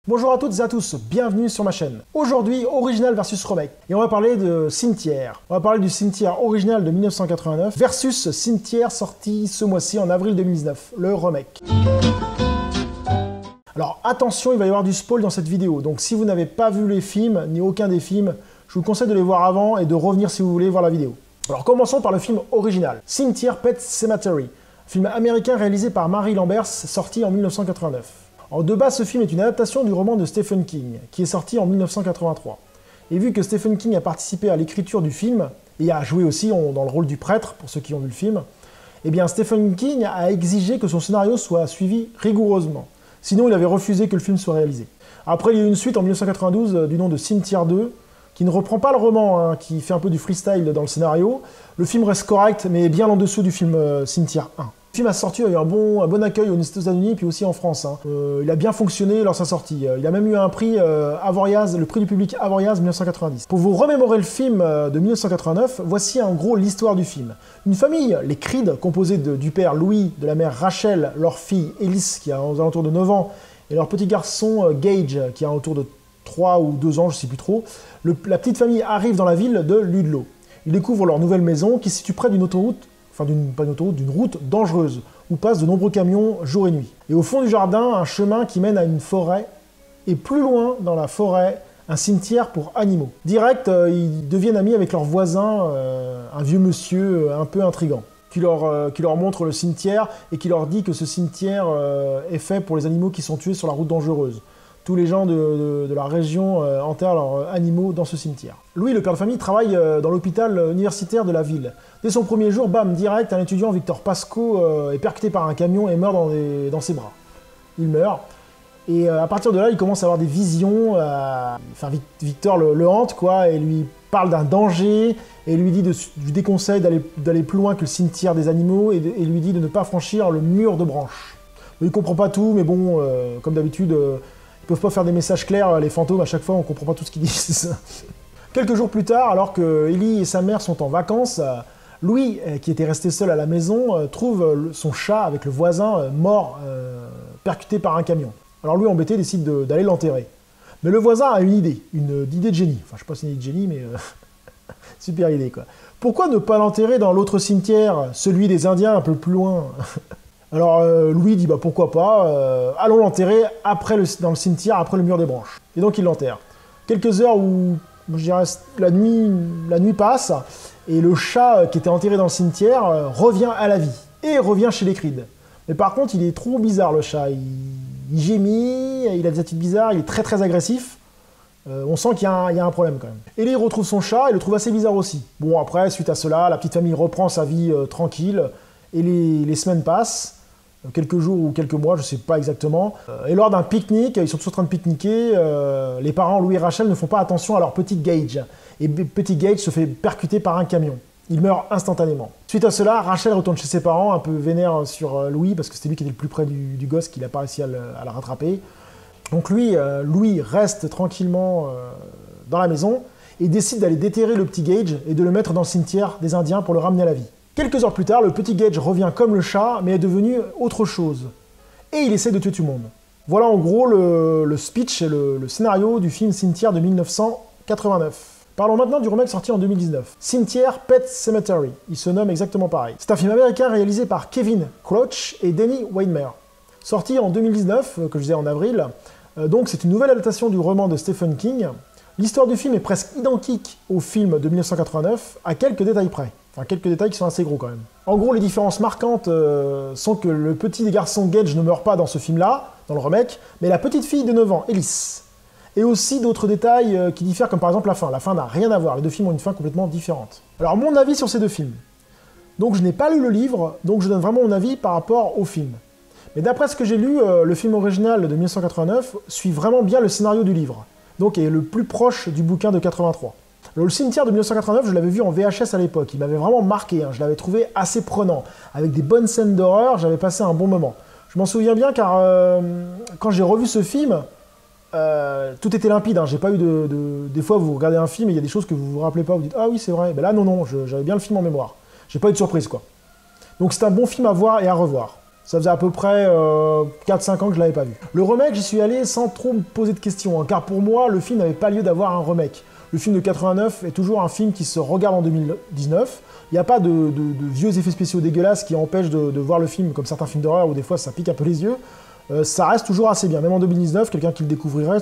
Bonjour à toutes et à tous, bienvenue sur ma chaîne. Aujourd'hui, original versus remake. Et on va parler de Cimetière. On va parler du Cimetière original de 1989 versus Cimetière sorti ce mois-ci en avril 2019, le remake. Alors attention, il va y avoir du spoil dans cette vidéo. Donc si vous n'avez pas vu les films, ni aucun des films, je vous conseille de les voir avant et de revenir si vous voulez voir la vidéo. Alors commençons par le film original. Cimetière Pet Sematary, film américain réalisé par Mary Lambers, sorti en 1989. Alors de base, ce film est une adaptation du roman de Stephen King, qui est sorti en 1983. Et vu que Stephen King a participé à l'écriture du film, et a joué aussi dans le rôle du prêtre, pour ceux qui ont vu le film, eh bien Stephen King a exigé que son scénario soit suivi rigoureusement. Sinon, il avait refusé que le film soit réalisé. Après, il y a eu une suite en 1992 du nom de Cimetière 2, qui ne reprend pas le roman, qui fait un peu du freestyle dans le scénario. Le film reste correct, mais bien en dessous du film Cimetière 1. Le film a sorti, il a eu un bon accueil aux États-Unis, puis aussi en France. Il a bien fonctionné lors de sa sortie. Il a même eu un prix Avoriaz, le prix du public Avoriaz 1990. Pour vous remémorer le film de 1989, voici en gros l'histoire du film. Une famille, les Creed, composée du père Louis, de la mère Rachel, leur fille Ellis, qui a aux alentours de 9 ans, et leur petit garçon Gage, qui a autour de 3 ou 2 ans, je ne sais plus trop. La petite famille arrive dans la ville de Ludlow. Ils découvrent leur nouvelle maison qui se situe près d'une autoroute, d'une route dangereuse, où passent de nombreux camions jour et nuit. Et au fond du jardin, un chemin qui mène à une forêt, et plus loin, dans la forêt, un cimetière pour animaux. Direct, ils deviennent amis avec leur voisin, un vieux monsieur un peu intriguant, qui leur montre le cimetière, et qui leur dit que ce cimetière est fait pour les animaux qui sont tués sur la route dangereuse. Tous les gens de la région enterrent leurs animaux dans ce cimetière. Louis, le père de famille, travaille dans l'hôpital universitaire de la ville. Dès son premier jour, bam, direct, un étudiant, Victor Pasco, est percuté par un camion et meurt dans ses bras. Il meurt. Et à partir de là, il commence à avoir des visions. Victor le hante, quoi, et lui parle d'un danger, et lui déconseille d'aller plus loin que le cimetière des animaux, et lui dit de ne pas franchir le mur de branches. Il comprend pas tout, mais bon, comme d'habitude... Ils peuvent pas faire des messages clairs, les fantômes, à chaque fois, on comprend pas tout ce qu'ils disent. Quelques jours plus tard, alors que Ellie et sa mère sont en vacances, Louis, qui était resté seul à la maison, trouve son chat avec le voisin mort, percuté par un camion. Alors lui, embêté, décide d'aller l'enterrer. Mais le voisin a une idée de génie. Enfin, je sais pas si c'est une idée de génie, mais super idée, quoi. Pourquoi ne pas l'enterrer dans l'autre cimetière, celui des Indiens, un peu plus loin? Alors Louis dit bah pourquoi pas, allons l'enterrer dans le cimetière après le mur des branches. Et donc il l'enterre. Quelques heures où je dirais la nuit passe et le chat qui était enterré dans le cimetière revient à la vie et revient chez les Creed. Mais par contre il est trop bizarre le chat, il gémit, il a des attitudes bizarres, il est très très agressif. On sent qu'il y a un problème quand même. Ellie retrouve son chat et le trouve assez bizarre aussi. Bon après suite à cela, la petite famille reprend sa vie tranquille et les semaines passent. Quelques jours ou quelques mois, je ne sais pas exactement. Et lors d'un pique-nique, ils sont tous en train de pique-niquer, les parents Louis et Rachel ne font pas attention à leur petit Gage. Et petit Gage se fait percuter par un camion. Il meurt instantanément. Suite à cela, Rachel retourne chez ses parents, un peu vénère sur Louis, parce que c'était lui qui était le plus près du gosse, qu'il n'a pas réussi à le rattraper. Donc Louis reste tranquillement dans la maison et décide d'aller déterrer le petit Gage et de le mettre dans le cimetière des Indiens pour le ramener à la vie. Quelques heures plus tard, le petit Gage revient comme le chat, mais est devenu autre chose. Et il essaie de tuer tout le monde. Voilà en gros le speech et le scénario du film Cimetière de 1989. Parlons maintenant du remake sorti en 2019. Cimetière Pet Sematary. Il se nomme exactement pareil. C'est un film américain réalisé par Kevin Crouch et Danny Widmer. Sorti en 2019, que je disais en avril. Donc c'est une nouvelle adaptation du roman de Stephen King. L'histoire du film est presque identique au film de 1989, à quelques détails près. Enfin, quelques détails qui sont assez gros quand même. En gros, les différences marquantes sont que le petit garçon Gage ne meurt pas dans ce film-là, dans le remake, mais la petite fille de 9 ans, Ellis. Et aussi d'autres détails qui diffèrent, comme par exemple la fin. La fin n'a rien à voir, les deux films ont une fin complètement différente. Alors, mon avis sur ces deux films. Donc, je n'ai pas lu le livre, donc je donne vraiment mon avis par rapport au film. Mais d'après ce que j'ai lu, le film original de 1989 suit vraiment bien le scénario du livre, donc est le plus proche du bouquin de 83. Le Cimetière de 1989, je l'avais vu en VHS à l'époque, il m'avait vraiment marqué, je l'avais trouvé assez prenant, avec des bonnes scènes d'horreur, j'avais passé un bon moment. Je m'en souviens bien car quand j'ai revu ce film, tout était limpide, j'ai pas eu des fois vous regardez un film et il y a des choses que vous vous rappelez pas, vous dites ah oui c'est vrai, ben là non, j'avais bien le film en mémoire, j'ai pas eu de surprise quoi. Donc c'est un bon film à voir et à revoir. Ça faisait à peu près 4-5 ans que je l'avais pas vu. Le remake, j'y suis allé sans trop me poser de questions, hein, car pour moi, le film n'avait pas lieu d'avoir un remake. Le film de 89 est toujours un film qui se regarde en 2019. Il n'y a pas de vieux effets spéciaux dégueulasses qui empêchent de voir le film comme certains films d'horreur où des fois ça pique un peu les yeux. Ça reste toujours assez bien. Même en 2019, quelqu'un qui le découvrirait,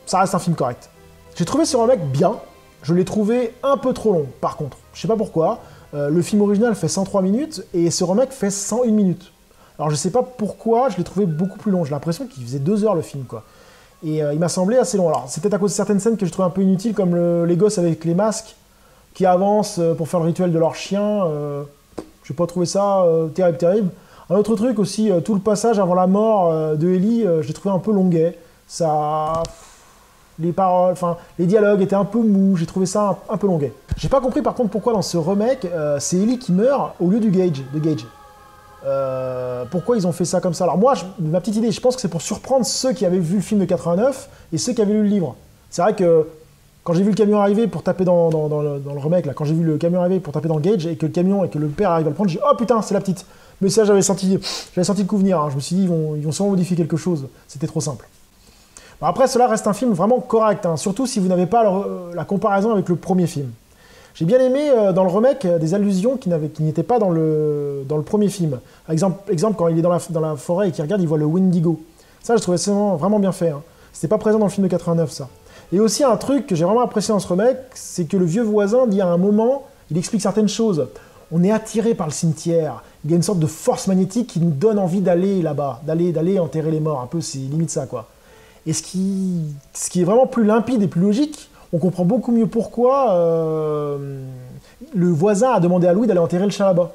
ça reste un film correct. J'ai trouvé ce remake bien. Je l'ai trouvé un peu trop long, par contre. Je sais pas pourquoi. Le film original fait 103 minutes et ce remake fait 101 minutes. Alors je sais pas pourquoi, je l'ai trouvé beaucoup plus long. J'ai l'impression qu'il faisait 2 heures le film, quoi. Et il m'a semblé assez long. Alors c'est peut-être à cause de certaines scènes que je trouve un peu inutiles, comme les gosses avec les masques qui avancent pour faire le rituel de leur chien. J'ai pas trouvé ça terrible. Un autre truc aussi, tout le passage avant la mort de Ellie, je l'ai trouvé un peu longuet. Ça... Les paroles, enfin, les dialogues étaient un peu mous, j'ai trouvé ça un peu longuet. J'ai pas compris par contre pourquoi dans ce remake, c'est Ellie qui meurt au lieu de Gage. Pourquoi ils ont fait ça comme ça? Alors moi, ma petite idée, je pense que c'est pour surprendre ceux qui avaient vu le film de 89 et ceux qui avaient lu le livre. C'est vrai que quand j'ai vu le camion arriver pour taper dans le remake, là, quand j'ai vu le camion arriver pour taper dans le Gage et que le père arrive à le prendre, j'ai dit oh putain, c'est la petite. Mais ça, j'avais senti le coup venir. Hein. Je me suis dit ils vont sûrement modifier quelque chose. C'était trop simple. Bon, après, cela reste un film vraiment correct, hein, surtout si vous n'avez pas la comparaison avec le premier film. J'ai bien aimé dans le remake des allusions qui n'étaient pas dans le premier film. Exemple, quand il est dans la forêt et qu'il regarde, il voit le Wendigo. Ça, je trouvais ça vraiment bien fait. Hein. C'était pas présent dans le film de 89, ça. Et aussi un truc que j'ai vraiment apprécié dans ce remake, c'est que le vieux voisin dit à un moment, il explique certaines choses. On est attiré par le cimetière. Il y a une sorte de force magnétique qui nous donne envie d'aller là-bas, d'aller enterrer les morts. Un peu, c'est limite ça, quoi. Et ce qui est vraiment plus limpide et plus logique, on comprend beaucoup mieux pourquoi le voisin a demandé à Louis d'aller enterrer le chat là-bas.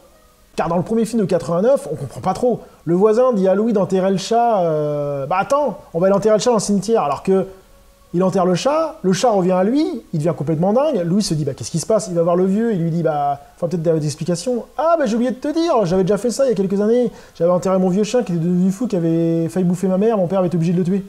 Car dans le premier film de 89, on comprend pas trop. Le voisin dit à Louis d'enterrer le chat, bah attends, on va aller enterrer le chat dans le cimetière, alors que il enterre le chat revient à lui, il devient complètement dingue, Louis se dit bah qu'est-ce qui se passe, il va voir le vieux, il lui dit bah faut peut-être des explications. Ah bah j'ai oublié de te dire, j'avais déjà fait ça il y a quelques années, j'avais enterré mon vieux chien qui était devenu fou, qui avait failli bouffer ma mère, mon père avait été obligé de le tuer.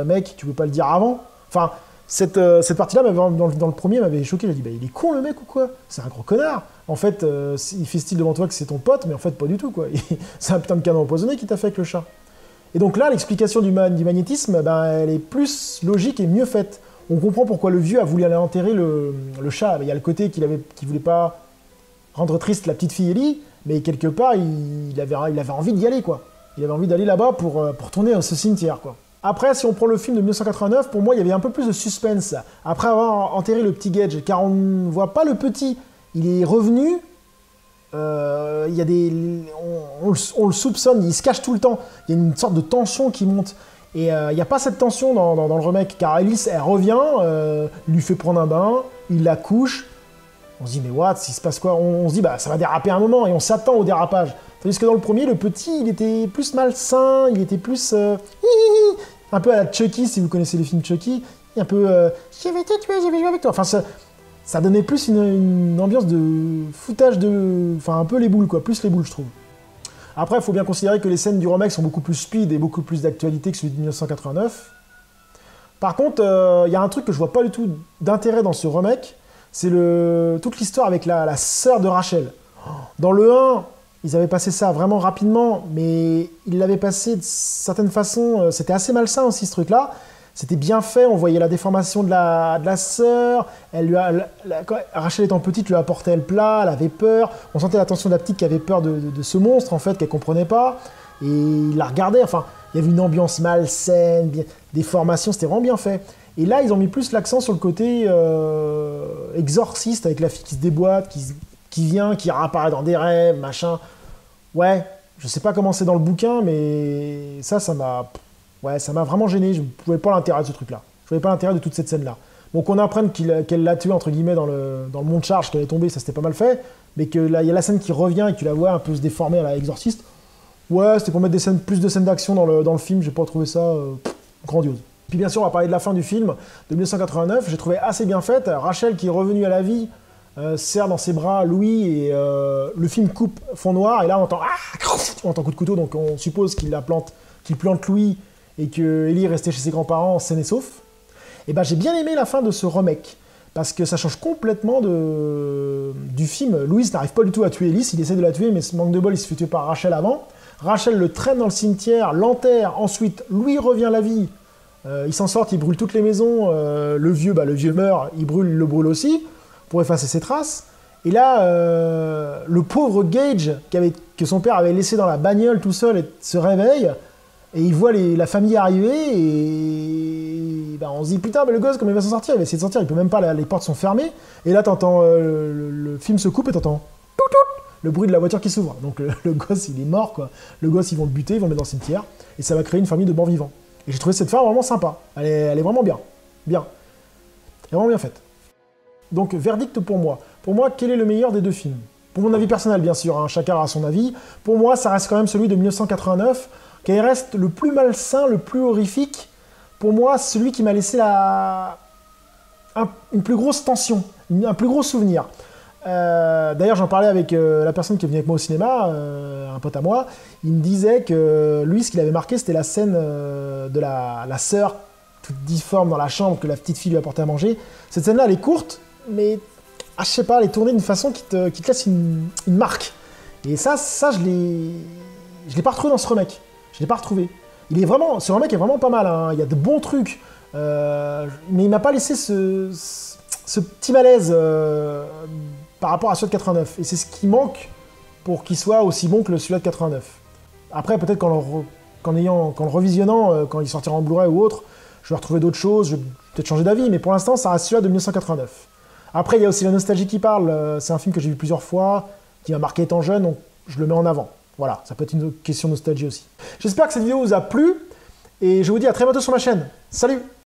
Mec, tu peux pas le dire avant? Enfin, cette partie-là, dans le premier, m'avait choqué. J'ai dit, bah, il est con le mec ou quoi? C'est un gros connard. En fait, il fait style devant toi que c'est ton pote, mais en fait, pas du tout, quoi. C'est un putain de canon empoisonné qui t'a fait avec le chat. Et donc là, l'explication du magnétisme, ben, elle est plus logique et mieux faite. On comprend pourquoi le vieux a voulu aller enterrer le chat. Il y a le côté qu'il voulait pas rendre triste la petite fille Ellie, mais quelque part, il avait envie d'y aller, quoi. Il avait envie d'aller là-bas pour tourner à ce cimetière, quoi. Après, si on prend le film de 1989, pour moi, il y avait un peu plus de suspense. Après avoir enterré le petit Gage, car on ne voit pas le petit. Il est revenu, il y a on le soupçonne, il se cache tout le temps. Il y a une sorte de tension qui monte. Et il n'y a pas cette tension dans le remake, car Alice, elle revient, il lui fait prendre un bain, il la couche. On se dit, mais what, il se passe quoi? On se dit, bah ça va déraper un moment, et on s'attend au dérapage. Tandis que dans le premier, le petit, il était plus malsain, il était plus... un peu à la Chucky, si vous connaissez les films Chucky. Un peu... je vais te tuer, je vais jouer avec toi. Enfin, ça donnait plus une ambiance de foutage de... Enfin, un peu les boules, quoi. Plus les boules, je trouve. Après, il faut bien considérer que les scènes du remake sont beaucoup plus speed et beaucoup plus d'actualité que celui de 1989. Par contre, il y a un truc que je vois pas du tout d'intérêt dans ce remake, c'est toute l'histoire avec la sœur de Rachel. Dans le 1... Ils avaient passé ça vraiment rapidement, mais ils l'avaient passé de certaines façons. C'était assez malsain aussi, ce truc-là. C'était bien fait, on voyait la déformation de la sœur. Quand Rachel étant petite, lui apportait le plat, elle avait peur. On sentait l'attention de la petite qui avait peur de ce monstre, en fait, qu'elle comprenait pas. Et il la regardait, enfin, il y avait une ambiance malsaine, des formations, c'était vraiment bien fait. Et là, ils ont mis plus l'accent sur le côté exorciste, avec la fille qui se déboîte, qui vient, qui réapparaît dans des rêves, machin. Ouais, je sais pas comment c'est dans le bouquin, mais ça m'a vraiment gêné. Je ne pouvais pas l'intérêt de ce truc-là. Je ne voyais pas l'intérêt de toute cette scène-là. Bon, qu'on apprenne qu'elle l'a tué, entre guillemets, dans le mont de charge, qu'elle est tombée, ça c'était pas mal fait, mais que là, il y a la scène qui revient et que tu la vois un peu se déformer à la exorciste. Ouais, c'était pour mettre plus de scènes d'action dans le film, j'ai pas trouvé ça grandiose. Puis bien sûr, on va parler de la fin du film, de 1989, j'ai trouvé assez bien faite. Rachel qui est revenue à la vie, serre dans ses bras Louis et le film coupe fond noir et là on entend coup de couteau, donc on suppose qu'il plante Louis et que Ellie est restée chez ses grands-parents saine et sauf. Et ben j'ai bien aimé la fin de ce remake parce que ça change complètement du film. Louis n'arrive pas du tout à tuer Ellie, il essaie de la tuer mais ce manque de bol, il se fait tuer par Rachel avant. Rachel le traîne dans le cimetière, l'enterre, ensuite lui revient à la vie. Ils s'en sortent, ils brûlent toutes les maisons. Le vieux meurt, il le brûle aussi pour effacer ses traces. Et là, le pauvre Gage, que son père avait laissé dans la bagnole tout seul, se réveille, et il voit la famille arriver, et on se dit, putain, mais le gosse, comment il va s'en sortir? Il va essayer de sortir, il peut même pas, les portes sont fermées, et là, t'entends, le film se coupe, et t'entends le bruit de la voiture qui s'ouvre. Donc le gosse, il est mort, quoi. Le gosse, ils vont le buter, ils vont le mettre dans le cimetière, et ça va créer une famille de morts vivants. Et j'ai trouvé cette fin vraiment sympa. Elle est vraiment bien. Bien. Elle est vraiment bien faite. Donc, verdict pour moi. Pour moi, quel est le meilleur des deux films? Pour mon avis personnel, bien sûr, hein, chacun a son avis. Pour moi, ça reste quand même celui de 1989, qui reste le plus malsain, le plus horrifique. Pour moi, celui qui m'a laissé une plus grosse tension, un plus gros souvenir. D'ailleurs, j'en parlais avec la personne qui est venue avec moi au cinéma, un pote à moi. Il me disait que lui, ce qu'il avait marqué, c'était la scène de la sœur toute difforme dans la chambre que la petite fille lui apportait à manger. Cette scène-là, elle est courte, mais je sais pas, elle est tournée d'une façon qui te laisse une marque. Et ça je l'ai pas retrouvé dans ce remake. Je l'ai pas retrouvé. Ce remake est vraiment pas mal, hein. Il y a de bons trucs, mais il m'a pas laissé ce petit malaise par rapport à celui de 89. Et c'est ce qui manque pour qu'il soit aussi bon que celui-là de 89. Après, peut-être qu'en le revisionnant, quand il sortira en Blu-ray ou autre, je vais retrouver d'autres choses, je vais peut-être changer d'avis, mais pour l'instant, ça reste celui-là de 1989. Après, il y a aussi la nostalgie qui parle. C'est un film que j'ai vu plusieurs fois, qui m'a marqué étant jeune, donc je le mets en avant. Voilà, ça peut être une question de nostalgie aussi. J'espère que cette vidéo vous a plu, et je vous dis à très bientôt sur ma chaîne. Salut!